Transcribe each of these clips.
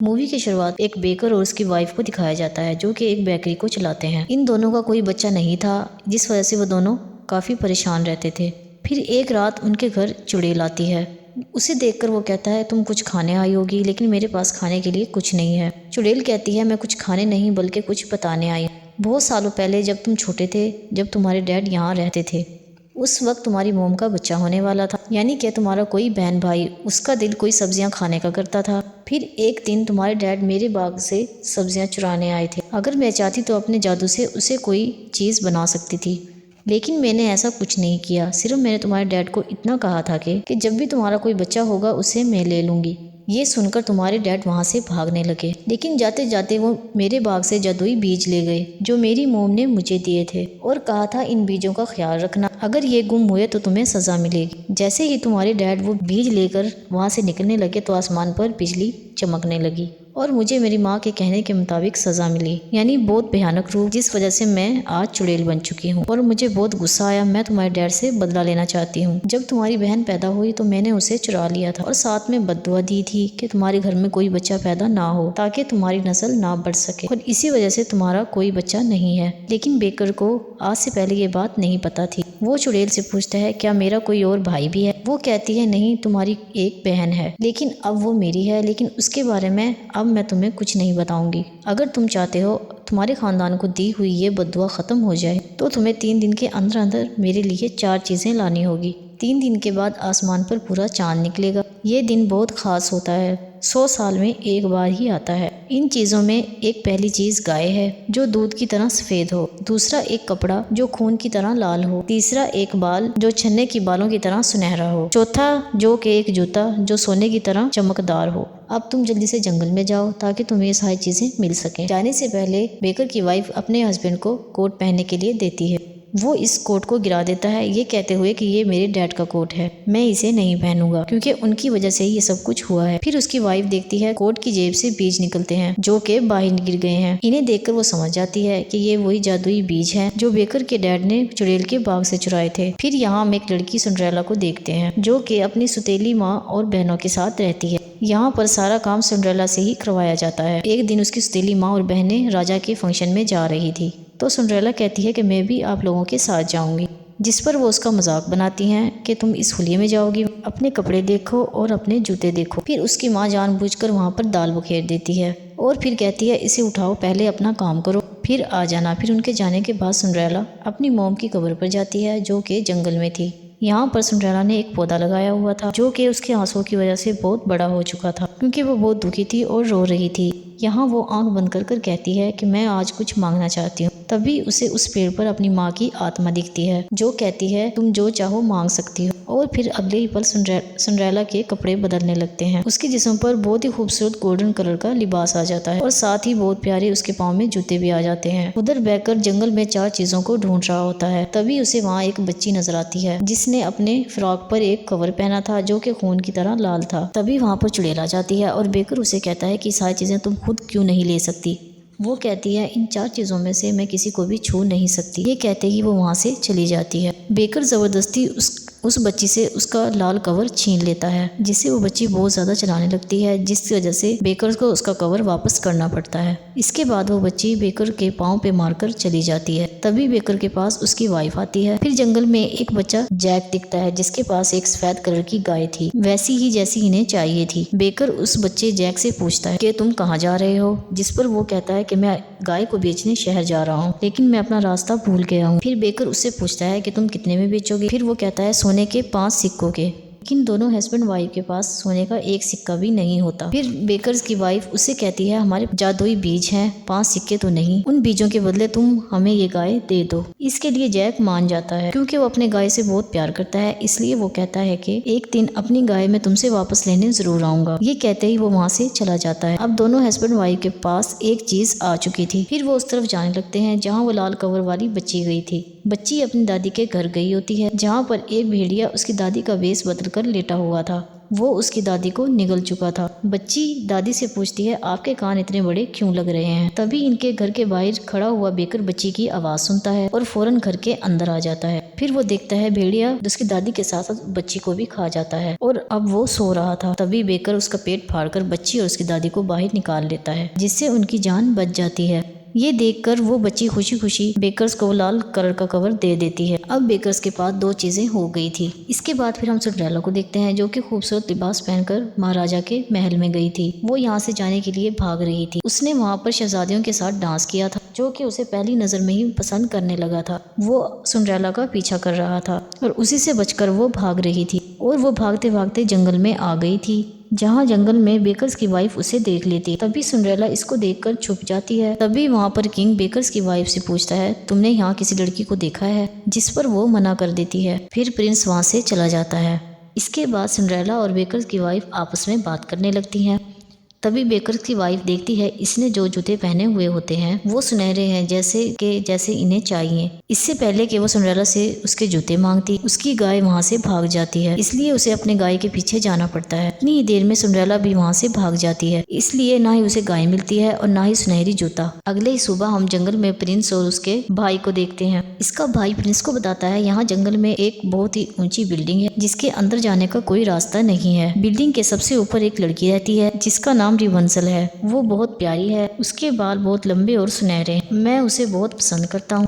Movie की शुरुआत एक बेकर और उसकी वाइफ को दिखाया जाता है जो कि एक बेकरी को चलाते हैं। इन दोनों का कोई बच्चा नहीं था, जिस वजह से वो दोनों काफ़ी परेशान रहते थे। फिर एक रात उनके घर चुड़ैल आती है। उसे देखकर वो कहता है तुम कुछ खाने आई होगी, लेकिन मेरे पास खाने के लिए कुछ नहीं है। चुड़ैल कहती है मैं कुछ खाने नहीं बल्कि कुछ बताने आई। बहुत सालों पहले जब तुम छोटे थे, जब तुम्हारे डैड यहाँ रहते थे, उस वक्त तुम्हारी मोम का बच्चा होने वाला था, यानी कि तुम्हारा कोई बहन भाई, उसका दिल कोई सब्जियां खाने का करता था। फिर एक दिन तुम्हारे डैड मेरे बाग से सब्जियां चुराने आए थे। अगर मैं चाहती तो अपने जादू से उसे कोई चीज़ बना सकती थी, लेकिन मैंने ऐसा कुछ नहीं किया। सिर्फ मैंने तुम्हारे डैड को इतना कहा था कि जब भी तुम्हारा कोई बच्चा होगा उसे मैं ले लूँगी। ये सुनकर तुम्हारे डैड वहाँ से भागने लगे, लेकिन जाते जाते वो मेरे बाग से जादुई बीज ले गए जो मेरी मोम ने मुझे दिए थे, और कहा था इन बीजों का ख्याल रखना, अगर ये गुम हुए तो तुम्हें सज़ा मिलेगी। जैसे ही तुम्हारे डैड वो बीज लेकर वहाँ से निकलने लगे तो आसमान पर बिजली चमकने लगी और मुझे मेरी माँ के कहने के मुताबिक सज़ा मिली, यानी बहुत भयानक रूप, जिस वजह से मैं आज चुड़ैल बन चुकी हूँ और मुझे बहुत गुस्सा आया। मैं तुम्हारे डैड से बदला लेना चाहती हूँ। जब तुम्हारी बहन पैदा हुई तो मैंने उसे चुरा लिया था और साथ में बद्दुआ दी थी कि तुम्हारे घर में कोई बच्चा पैदा ना हो ताकि तुम्हारी नस्ल ना बढ़ सके, और इसी वजह से तुम्हारा कोई बच्चा नहीं है। लेकिन बेकर को आज से पहले ये बात नहीं पता थी। वो चुड़ैल से पूछता है क्या मेरा कोई और भाई भी है? वो कहती है नहीं, तुम्हारी एक बहन है, लेकिन अब वो मेरी है, लेकिन उसके बारे में अब मैं तुम्हें कुछ नहीं बताऊंगी। अगर तुम चाहते हो तुम्हारे खानदान को दी हुई ये बद्दुआ खत्म हो जाए तो तुम्हें 3 दिन के अंदर अंदर मेरे लिए 4 चीजें लानी होगी। 3 दिन के बाद आसमान पर पूरा चांद निकलेगा। ये दिन बहुत खास होता है, 100 साल में एक बार ही आता है। इन चीज़ों में एक पहली चीज़ गाय है जो दूध की तरह सफ़ेद हो, दूसरा एक कपड़ा जो खून की तरह लाल हो, तीसरा एक बाल जो छन्ने की बालों की तरह सुनहरा हो, चौथा जो कि एक जूता जो सोने की तरह चमकदार हो। अब तुम जल्दी से जंगल में जाओ ताकि तुम्हें ये सारी चीज़ें मिल सकें। जाने से पहले बेकर की वाइफ अपने हस्बैंड को कोट पहनने के लिए देती है। वो इस कोट को गिरा देता है, ये कहते हुए कि ये मेरे डैड का कोट है, मैं इसे नहीं पहनूंगा क्योंकि उनकी वजह से ही ये सब कुछ हुआ है। फिर उसकी वाइफ देखती है कोट की जेब से बीज निकलते हैं जो कि बाहर गिर गए हैं। इन्हें देखकर वो समझ जाती है कि ये वही जादुई बीज हैं जो बेकर के डैड ने चुड़ैल के बाग से चुराए थे। फिर यहाँ हम एक लड़की सिंड्रेला को देखते हैं जो कि अपनी सुतीली माँ और बहनों के साथ रहती है। यहाँ पर सारा काम सिंड्रेला से ही करवाया जाता है। एक दिन उसकी सुतीली माँ और बहनें राजा के फंक्शन में जा रही थी तो सिंड्रेला कहती है कि मैं भी आप लोगों के साथ जाऊंगी, जिस पर वो उसका मजाक बनाती हैं कि तुम इस हुलिये में जाओगी, अपने कपड़े देखो और अपने जूते देखो। फिर उसकी माँ जानबूझकर वहाँ पर दाल बखेर देती है और फिर कहती है इसे उठाओ, पहले अपना काम करो फिर आ जाना। फिर उनके जाने के बाद सिंड्रेला अपनी मोम की कब्र पर जाती है जो कि जंगल में थी। यहाँ पर सिंड्रेला ने एक पौधा लगाया हुआ था जो कि उसके आंसुओं की वजह से बहुत बड़ा हो चुका था क्योंकि वो बहुत दुखी थी और रो रही थी। यहाँ वो आंख बंद कर कहती है कि मैं आज कुछ मांगना चाहती हूँ। तभी उसे उस पेड़ पर अपनी माँ की आत्मा दिखती है जो कहती है तुम जो चाहो मांग सकती हो। और फिर अगले ही पल सिंड्रेला के कपड़े बदलने लगते हैं। उसके जिस्म पर बहुत ही खूबसूरत गोल्डन कलर का लिबास आ जाता है और साथ ही बहुत प्यारे उसके पाँव में जूते भी आ जाते हैं। उधर बैकर जंगल में 4 चीजों को ढूंढ रहा होता है। तभी उसे वहाँ एक बच्ची नजर आती है जिसने अपने फ्रॉक पर एक कवर पहना था जो कि खून की तरह लाल था। तभी वहाँ पर चुड़ैल आ जाती है और बेकर उसे कहता है कि सारी चीजें तुम खुद क्यों नहीं ले सकती। वो कहती है इन 4 चीजों में से मैं किसी को भी छू नहीं सकती। ये कहते ही वो वहाँ से चली जाती है। बेकर जबरदस्ती उस बच्ची से उसका लाल कवर छीन लेता है, जिससे वो बच्ची बहुत ज़्यादा चलाने लगती है, जिसकी वजह से बेकर को उसका कवर वापस करना पड़ता है। इसके बाद वो बच्ची बेकर के पाँव पे मारकर चली जाती है। तभी बेकर के पास उसकी वाइफ आती है। फिर जंगल में एक बच्चा जैक दिखता है जिसके पास एक सफेद कलर की गाय थी, वैसी ही जैसी इन्हें चाहिए थी। बेकर उस बच्चे जैक से पूछता है कि तुम कहाँ जा रहे हो, जिस पर वो कहता है कि मैं गाय को बेचने शहर जा रहा हूँ, लेकिन मैं अपना रास्ता भूल गया हूँ। फिर बेकर उससे पूछता है कि तुम कितने में बेचोगे। फिर वो कहता है सोने के 5 सिक्कों के। लेकिन दोनों हस्बैंड वाइफ के पास सोने का एक सिक्का भी नहीं होता। फिर बेकर्स की वाइफ उससे कहती है हमारे जादुई बीज हैं, 5 सिक्के तो नहीं, उन बीजों के बदले तुम हमें ये गाय दे दो। इसके लिए जैक मान जाता है क्योंकि वो अपने गाय से बहुत प्यार करता है, इसलिए वो कहता है कि एक दिन अपनी गाय मैं तुमसे वापस लेने जरूर आऊंगा। ये कहते ही वो वहाँ से चला जाता है। अब दोनों हस्बैंड वाइफ के पास एक चीज आ चुकी थी। फिर वो उस तरफ जाने लगते हैं जहाँ वो लाल कवर वाली बच्ची गई थी। बच्ची अपनी दादी के घर गई होती है जहाँ पर एक भेड़िया उसकी दादी का वेश बदल कर लेटा हुआ था। वो उसकी दादी को निगल चुका था। बच्ची दादी से पूछती है, आपके कान इतने बड़े क्यों लग रहे हैं? तभी इनके घर के बाहर खड़ा हुआ बेकर बच्ची की आवाज सुनता है और फौरन घर के अंदर आ जाता है। फिर वो देखता है भेड़िया उसकी दादी के साथ साथ बच्ची को भी खा जाता है और अब वो सो रहा था। तभी बेकर उसका पेट फाड़कर बच्ची और उसकी दादी को बाहर निकाल लेता है, जिससे उनकी जान बच जाती है। ये देखकर वो बच्ची खुशी खुशी बेकर्स को लाल कलर का कवर दे देती है। अब बेकर्स के पास दो चीजें हो गई थी। इसके बाद फिर हम सिंड्रेला को देखते हैं, जो कि खूबसूरत लिबास पहनकर महाराजा के महल में गई थी। वो यहाँ से जाने के लिए भाग रही थी। उसने वहाँ पर शहजादियों के साथ डांस किया था, जो कि उसे पहली नजर में ही पसंद करने लगा था। वो सिंड्रेला का पीछा कर रहा था और उसी से बचकर वो भाग रही थी और वो भागते भागते जंगल में आ गई थी, जहाँ जंगल में बेकर्स की वाइफ उसे देख लेती। तभी सिंड्रेला इसको देखकर छुप जाती है। तभी वहाँ पर किंग बेकर्स की वाइफ से पूछता है, तुमने यहाँ किसी लड़की को देखा है? जिस पर वो मना कर देती है। फिर प्रिंस वहाँ से चला जाता है। इसके बाद सिंड्रेला और बेकर्स की वाइफ आपस में बात करने लगती हैं। तभी बेकर्स की वाइफ देखती है इसने जो जूते पहने हुए होते हैं वो सुनहरे हैं, जैसे इन्हें चाहिए। इससे पहले कि वो सिंड्रेला से उसके जूते मांगती, उसकी गाय वहाँ से भाग जाती है, इसलिए उसे अपने गाय के पीछे जाना पड़ता है। इतनी ही देर में सिंड्रेला भी वहाँ से भाग जाती है, इसलिए ना ही उसे गाय मिलती है और ना ही सुनहरी जूता। अगले ही सुबह हम जंगल में प्रिंस और उसके भाई को देखते हैं। इसका भाई प्रिंस को बताता है, यहाँ जंगल में एक बहुत ही ऊंची बिल्डिंग है, जिसके अंदर जाने का कोई रास्ता नहीं है। बिल्डिंग के सबसे ऊपर एक लड़की रहती है, जिसका नाम रिवेंसल है। वो बहुत प्यारी है, उसके बाल बहुत लंबे और सुनहरे हैं। मैं उसे बहुत पसंद करता हूँ।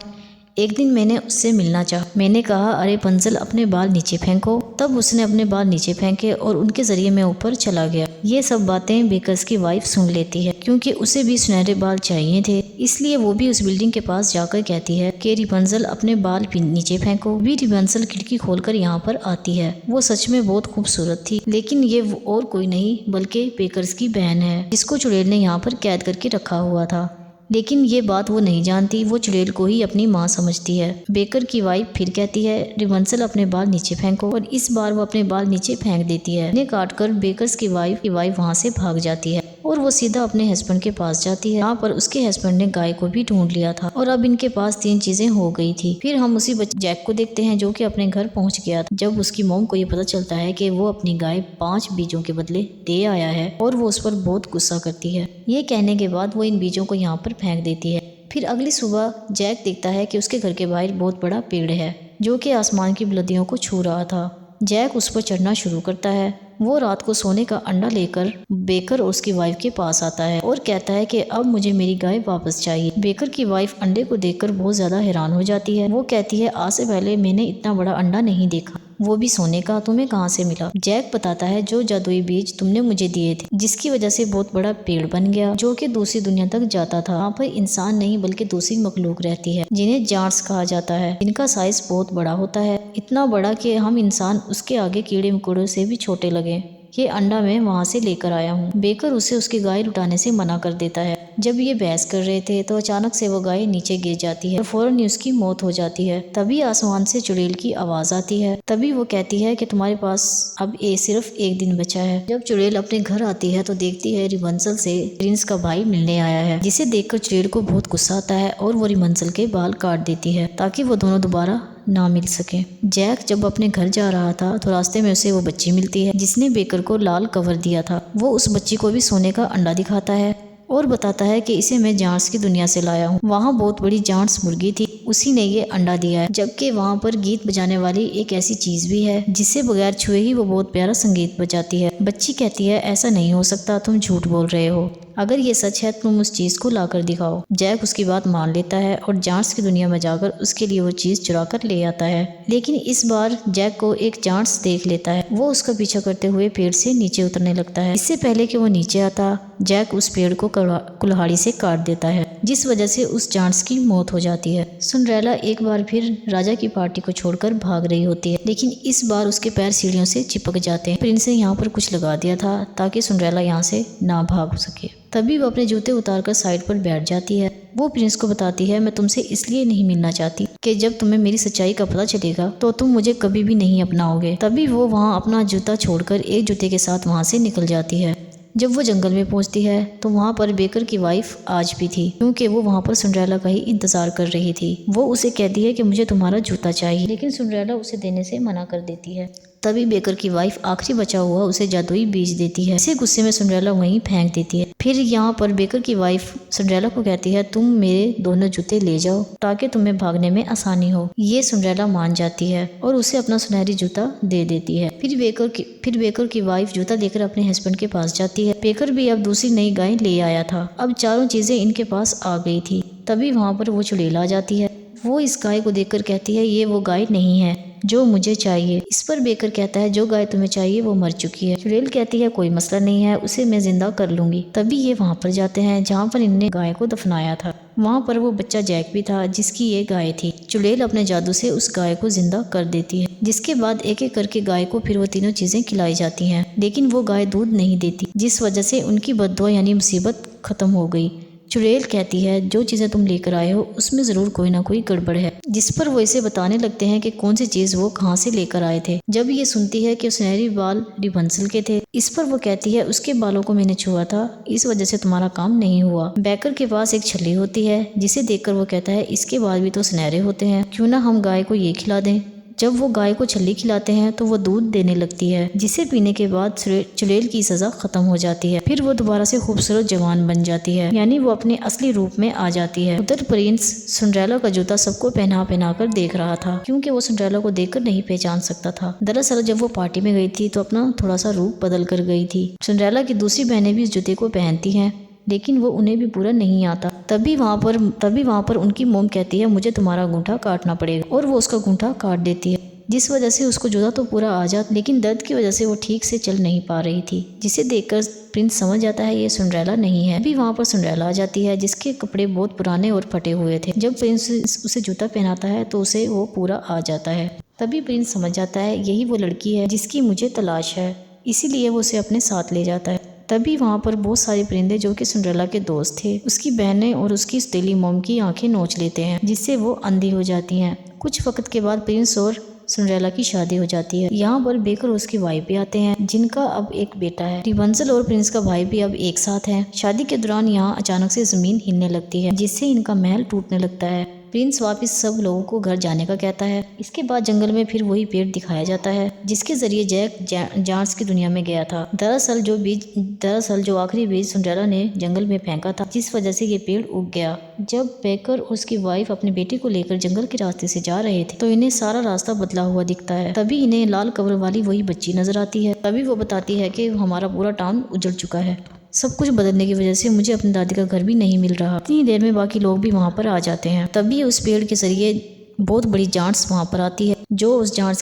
एक दिन मैंने उससे मिलना चाहा। मैंने कहा, अरे पंजल अपने बाल नीचे फेंको। तब उसने अपने बाल नीचे फेंके और उनके जरिए मैं ऊपर चला गया। ये सब बातें बेकर्स की वाइफ सुन लेती है, क्योंकि उसे भी सुनहरे बाल चाहिए थे। इसलिए वो भी उस बिल्डिंग के पास जाकर कहती है कि रिवेंसल अपने बाल नीचे फेंको। भी रिवेंसल खिड़की खोलकर यहाँ पर आती है। वो सच में बहुत खूबसूरत थी, लेकिन ये और कोई नहीं बल्कि बेकर्स की बहन है, जिसको चुड़ैल ने यहाँ पर कैद करके रखा हुआ था। लेकिन ये बात वो नहीं जानती, वो चुड़ैल को ही अपनी माँ समझती है। बेकर की वाइफ फिर कहती है, रिवेंसल अपने बाल नीचे फेंको, और इस बार वो अपने बाल नीचे फेंक देती है। उन्हें काटकर बेकर्स की वाइफ वहाँ से भाग जाती है और वो सीधा अपने हस्बैंड के पास जाती है। यहाँ पर उसके हस्बैंड ने गाय को भी ढूंढ लिया था और अब इनके पास 3 चीजें हो गई थी। फिर हम उसी जैक को देखते हैं, जो कि अपने घर पहुंच गया था। जब उसकी मॉम को ये पता चलता है कि वो अपनी गाय 5 बीजों के बदले दे आया है और वो उस पर बहुत गुस्सा करती है। ये कहने के बाद वो इन बीजों को यहाँ पर फेंक देती है। फिर अगली सुबह जैक देखता है कि उसके घर के बाहर बहुत बड़ा पेड़ है, जो कि आसमान की बुलंदियों को छू रहा था। जैक उस पर चढ़ना शुरू करता है। वो रात को सोने का अंडा लेकर बेकर और उसकी वाइफ के पास आता है और कहता है कि अब मुझे मेरी गाय वापस चाहिए। बेकर की वाइफ अंडे को देखकर बहुत ज्यादा हैरान हो जाती है। वो कहती है, आज से पहले मैंने इतना बड़ा अंडा नहीं देखा, वो भी सोने का। तुम्हें कहाँ से मिला? जैक बताता है, जो जादुई बीज तुमने मुझे दिए थे, जिसकी वजह से बहुत बड़ा पेड़ बन गया, जो कि दूसरी दुनिया तक जाता था। वहाँ पर इंसान नहीं बल्कि दूसरी मखलूक रहती है, जिन्हें जार्स कहा जाता है। इनका साइज बहुत बड़ा होता है, इतना बड़ा कि हम इंसान उसके आगे कीड़े मकोड़ों से भी छोटे लगे। ये अंडा मैं वहाँ से लेकर आया हूँ। बेकर उसे उसकी गाय लुटाने से मना कर देता है। जब ये बहस कर रहे थे तो अचानक से वो गाय नीचे गिर जाती है और फौरन ही उसकी मौत हो जाती है। तभी आसमान से चुड़ैल की आवाज आती है। तभी वो कहती है कि तुम्हारे पास अब सिर्फ 1 दिन बचा है। जब चुड़ैल अपने घर आती है तो देखती है रिवेंसल से प्रिंस का भाई मिलने आया है, जिसे देखकर चुड़ैल को बहुत गुस्सा आता है और वो रिवेंसल के बाल काट देती है ताकि वो दोनों दोबारा ना मिल सके। जैक जब अपने घर जा रहा था तो रास्ते में उसे वो बच्ची मिलती है, जिसने बेकर को लाल कवर दिया था। वो उस बच्ची को भी सोने का अंडा दिखाता है और बताता है कि इसे मैं जांस की दुनिया से लाया हूँ। वहाँ बहुत बड़ी जांस मुर्गी थी, उसी ने ये अंडा दिया है। जबकि वहाँ पर गीत बजाने वाली एक ऐसी चीज भी है, जिसे बगैर छुए ही वो बहुत प्यारा संगीत बजाती है। बच्ची कहती है, ऐसा नहीं हो सकता, तुम झूठ बोल रहे हो। अगर ये सच है तुम उस चीज को लाकर दिखाओ। जैक उसकी बात मान लेता है और जांस की दुनिया में जाकर उसके लिए वो चीज चुरा कर ले आता है। लेकिन इस बार जैक को एक जांस देख लेता है। वो उसका पीछा करते हुए पेड़ से नीचे उतरने लगता है। इससे पहले कि वो नीचे आता, जैक उस पेड़ को कुल्हाड़ी से काट देता है, जिस वजह से उस जांस की मौत हो जाती है। सिंड्रेला एक बार फिर राजा की पार्टी को छोड़कर भाग रही होती है, लेकिन इस बार उसके पैर सीढ़ियों से चिपक जाते हैं। प्रिंस ने यहाँ पर कुछ लगा दिया था ताकि सिंड्रेला यहाँ से ना भाग सके। तभी वो अपने जूते उतारकर साइड पर बैठ जाती है। वो प्रिंस को बताती है, मैं तुमसे इसलिए नहीं मिलना चाहती कि जब तुम्हें मेरी सच्चाई का पता चलेगा तो तुम मुझे कभी भी नहीं अपनाओगे। तभी वो वहाँ अपना जूता छोड़कर एक जूते के साथ वहाँ से निकल जाती है। जब वो जंगल में पहुंचती है तो वहाँ पर बेकर की वाइफ आज भी थी, क्योंकि वो वहाँ पर सिंड्रेला का ही इंतजार कर रही थी। वो उसे कहती है कि मुझे तुम्हारा जूता चाहिए, लेकिन सिंड्रेला उसे देने से मना कर देती है। तभी बेकर की वाइफ आखिरी बचा हुआ उसे जादुई बीज देती है। इसे गुस्से में सिंड्रेला वहीं फेंक देती है। फिर यहाँ पर बेकर की वाइफ सिंड्रेला को कहती है तुम मेरे दोनों जूते ले जाओ ताकि तुम्हें भागने में आसानी हो। ये सिंड्रेला मान जाती है और उसे अपना सुनहरी जूता दे देती है। फिर बेकर की वाइफ जूता लेकर अपने हस्बैंड के पास जाती है। बेकर भी अब दूसरी नई गाय ले आया था। अब चारों चीजें इनके पास आ गई थी। तभी वहाँ पर वो चुड़ैल आ जाती है। वो इस गाय को देखकर कहती है ये वो गाय नहीं है जो मुझे चाहिए। इस पर बेकर कहता है जो गाय तुम्हें चाहिए वो मर चुकी है। चुड़ैल कहती है कोई मसला नहीं है, उसे मैं जिंदा कर लूंगी। तभी ये वहाँ पर जाते हैं जहाँ पर इनने गाय को दफनाया था। वहाँ पर वो बच्चा जैक भी था जिसकी ये गाय थी। चुड़ैल अपने जादू से उस गाय को जिंदा कर देती है, जिसके बाद एक एक करके गाय को फिर वो तीनों चीजें खिलाई जाती हैं। लेकिन वो गाय दूध नहीं देती, जिस वजह से उनकी बद्दुआ यानी मुसीबत खत्म हो गई। चुड़ैल कहती है जो चीज़ें तुम लेकर आए हो उसमें ज़रूर कोई ना कोई गड़बड़ है, जिस पर वो इसे बताने लगते हैं कि कौन सी चीज़ वो कहाँ से लेकर आए थे। जब ये सुनती है कि सुनहरी बाल रिबंसल के थे, इस पर वो कहती है उसके बालों को मैंने छुआ था, इस वजह से तुम्हारा काम नहीं हुआ। बेकर के पास एक छल्ली होती है जिसे देखकर वो कहता है इसके बाल भी तो सुनहरे होते हैं, क्यों ना हम गाय को ये खिला दें। जब वो गाय को छल्ली खिलाते हैं तो वो दूध देने लगती है, जिसे पीने के बाद चुड़ैल की सजा खत्म हो जाती है। फिर वो दोबारा से खूबसूरत जवान बन जाती है, यानी वो अपने असली रूप में आ जाती है। उधर प्रिंस सिंड्रेला का जूता सबको पहना कर देख रहा था, क्योंकि वो सिंड्रेला को देखकर नहीं पहचान सकता था। दरअसल जब वो पार्टी में गई थी तो अपना थोड़ा सा रूप बदल कर गई थी। सिंड्रेला की दूसरी बहनें भी इस जूते को पहनती हैं, लेकिन वो उन्हें भी पूरा नहीं आता। तभी वहाँ पर उनकी मोम कहती है मुझे तुम्हारा अंगूठा काटना पड़ेगा, और वो उसका अंगूठा काट देती है, जिस वजह से उसको जूता तो पूरा आ जाता, लेकिन दर्द की वजह से वो ठीक से चल नहीं पा रही थी, जिसे देखकर प्रिंस समझ जाता है ये सिंड्रेला नहीं है। अभी वहाँ पर सिंड्रेला आ जाती है जिसके कपड़े बहुत पुराने और फटे हुए थे। जब प्रिंस उसे जूता पहनाता है तो उसे वो पूरा आ जाता है। तभी प्रिंस समझ जाता है यही वो लड़की है जिसकी मुझे तलाश है, इसीलिए वो उसे अपने साथ ले जाता है। तभी वहाँ पर बहुत सारे परिंदे जो कि सिंड्रेला के दोस्त थे, उसकी बहनें और उसकी सौतेली मोम की आंखें नोच लेते हैं, जिससे वो अंधी हो जाती हैं। कुछ वक्त के बाद प्रिंस और सिंड्रेला की शादी हो जाती है। यहाँ पर बेकर और उसकी वाइफ भी आते हैं, जिनका अब एक बेटा है। रिबंसल और प्रिंस का भाई भी अब एक साथ है। शादी के दौरान यहाँ अचानक से जमीन हिलने लगती है, जिससे इनका महल टूटने लगता है। प्रिंस वापस सब लोगों को घर जाने का कहता है। इसके बाद जंगल में फिर वही पेड़ दिखाया जाता है जिसके जरिए जैक जार्स की दुनिया में गया था। दरअसल जो आखिरी बीज सिंड्रेला ने जंगल में फेंका था, जिस वजह से ये पेड़ उग गया। जब बेकर और उसकी वाइफ अपने बेटे को लेकर जंगल के रास्ते से जा रहे थे तो इन्हें सारा रास्ता बदला हुआ दिखता है। तभी इन्हें लाल कवर वाली वही बच्ची नजर आती है। तभी वो बताती है कि हमारा पूरा टाउन उजड़ चुका है, सब कुछ बदलने की वजह से मुझे अपनी दादी का घर भी नहीं मिल रहा। इतनी देर में बाकी लोग भी वहाँ पर आ जाते हैं। तभी उस पेड़ के जरिए बहुत बड़ी जांट्स वहाँ पर आती है, जो उस जांट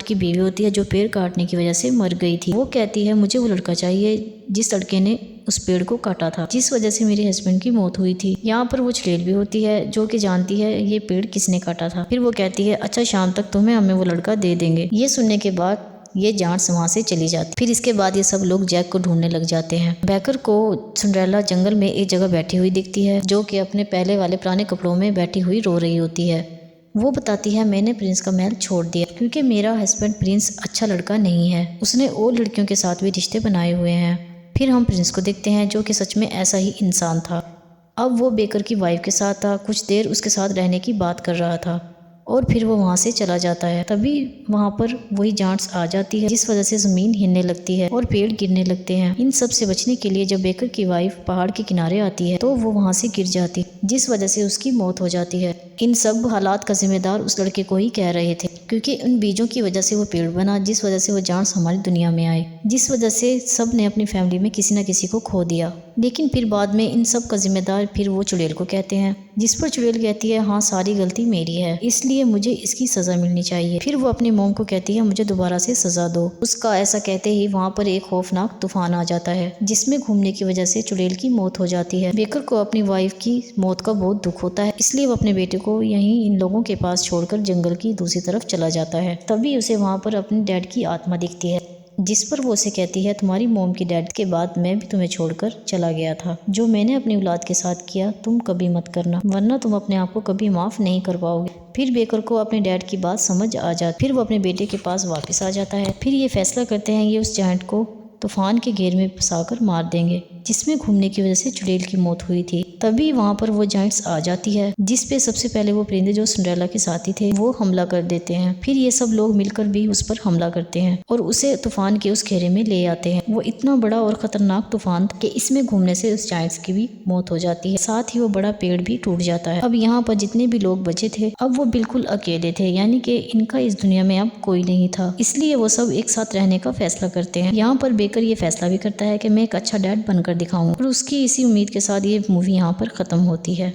की बीवी होती है, जो पेड़ काटने की वजह से मर गई थी। वो कहती है मुझे वो लड़का चाहिए जिस लड़के ने उस पेड़ को काटा था, जिस वजह से मेरे हस्बैंड की मौत हुई थी। यहाँ पर वो चुड़ैल भी होती है जो कि जानती है ये पेड़ किसने काटा था। फिर वो कहती है अच्छा शाम तक हमें वो लड़का दे देंगे। ये सुनने के बाद ये जांट्स वहाँ से चली जाती। फिर इसके बाद ये सब लोग जैक को ढूंढने लग जाते हैं। बेकर को सिंड्रेला जंगल में एक जगह बैठी हुई दिखती है, जो कि अपने पहले वाले पुराने कपड़ों में बैठी हुई रो रही होती है। वो बताती है मैंने प्रिंस का महल छोड़ दिया क्योंकि मेरा हस्बैंड प्रिंस अच्छा लड़का नहीं है, उसने और लड़कियों के साथ भी रिश्ते बनाए हुए हैं। फिर हम प्रिंस को देखते हैं जो कि सच में ऐसा ही इंसान था। अब वो बेकर की वाइफ के साथ था, कुछ देर उसके साथ रहने की बात कर रहा था और फिर वो वहाँ से चला जाता है। तभी वहाँ पर वही जांट्स आ जाती है, जिस वजह से जमीन हिलने लगती है और पेड़ गिरने लगते हैं। इन सब से बचने के लिए जब बेकर की वाइफ पहाड़ के किनारे आती है तो वो वहाँ से गिर जाती, जिस वजह से उसकी मौत हो जाती है। इन सब हालात का जिम्मेदार उस लड़के को ही कह रहे थे, क्योंकि उन बीजों की वजह से वो पेड़ बना, जिस वजह से वो जांट्स हमारी दुनिया में आए, जिस वजह से सब ने अपनी फैमिली में किसी न किसी को खो दिया। लेकिन फिर बाद में इन सब का जिम्मेदार फिर वो चुड़ैल को कहते हैं, जिस पर चुड़ैल कहती है हाँ सारी गलती मेरी है, इसलिए मुझे इसकी सजा मिलनी चाहिए। फिर वो अपनी मोम को कहती है मुझे दोबारा से सजा दो। उसका ऐसा कहते ही वहाँ पर एक खौफनाक तूफान आ जाता है, जिसमें घूमने की वजह से चुड़ैल की मौत हो जाती है। बेकर को अपनी वाइफ की मौत का बहुत दुख होता है, इसलिए वो अपने बेटे को यहीं इन लोगों के पास छोड़कर जंगल की दूसरी तरफ चला जाता है। तभी उसे वहाँ पर अपने डैड की आत्मा दिखती है, जिस पर वो उसे कहती है तुम्हारी मोम की डेथ के बाद मैं भी तुम्हें छोड़कर चला गया था। जो मैंने अपनी औलाद के साथ किया तुम कभी मत करना, वरना तुम अपने आप को कभी माफ नहीं कर पाओगे। फिर बेकर को अपने डैड की बात समझ आ जाती, फिर वो अपने बेटे के पास वापस आ जाता है। फिर ये फैसला करते हैं ये उस जायंट को तूफान के घेर में फंसाकर मार देंगे। जिसमें घूमने की वजह से चुड़ैल की मौत हुई थी। तभी वहाँ पर वो जायंट्स आ जाती है, जिस पे सबसे पहले वो परिंदे जो सिंड्रेला के साथी थे वो हमला कर देते हैं। फिर ये सब लोग मिलकर भी उस पर हमला करते हैं और उसे तूफान के उस घेरे में ले आते हैं। वो इतना बड़ा और खतरनाक तूफान था कि इसमें घूमने से उस जायंट्स की भी मौत हो जाती है, साथ ही वो बड़ा पेड़ भी टूट जाता है। अब यहाँ पर जितने भी लोग बचे थे अब वो बिल्कुल अकेले थे, यानी कि इनका इस दुनिया में अब कोई नहीं था। इसलिए वो सब एक साथ रहने का फैसला करते हैं। यहाँ पर बेकर ये फैसला भी करता है कि मैं एक अच्छा डैड बनकर दिखाऊं और उसकी इसी उम्मीद के साथ ये मूवी यहाँ पर खत्म होती है।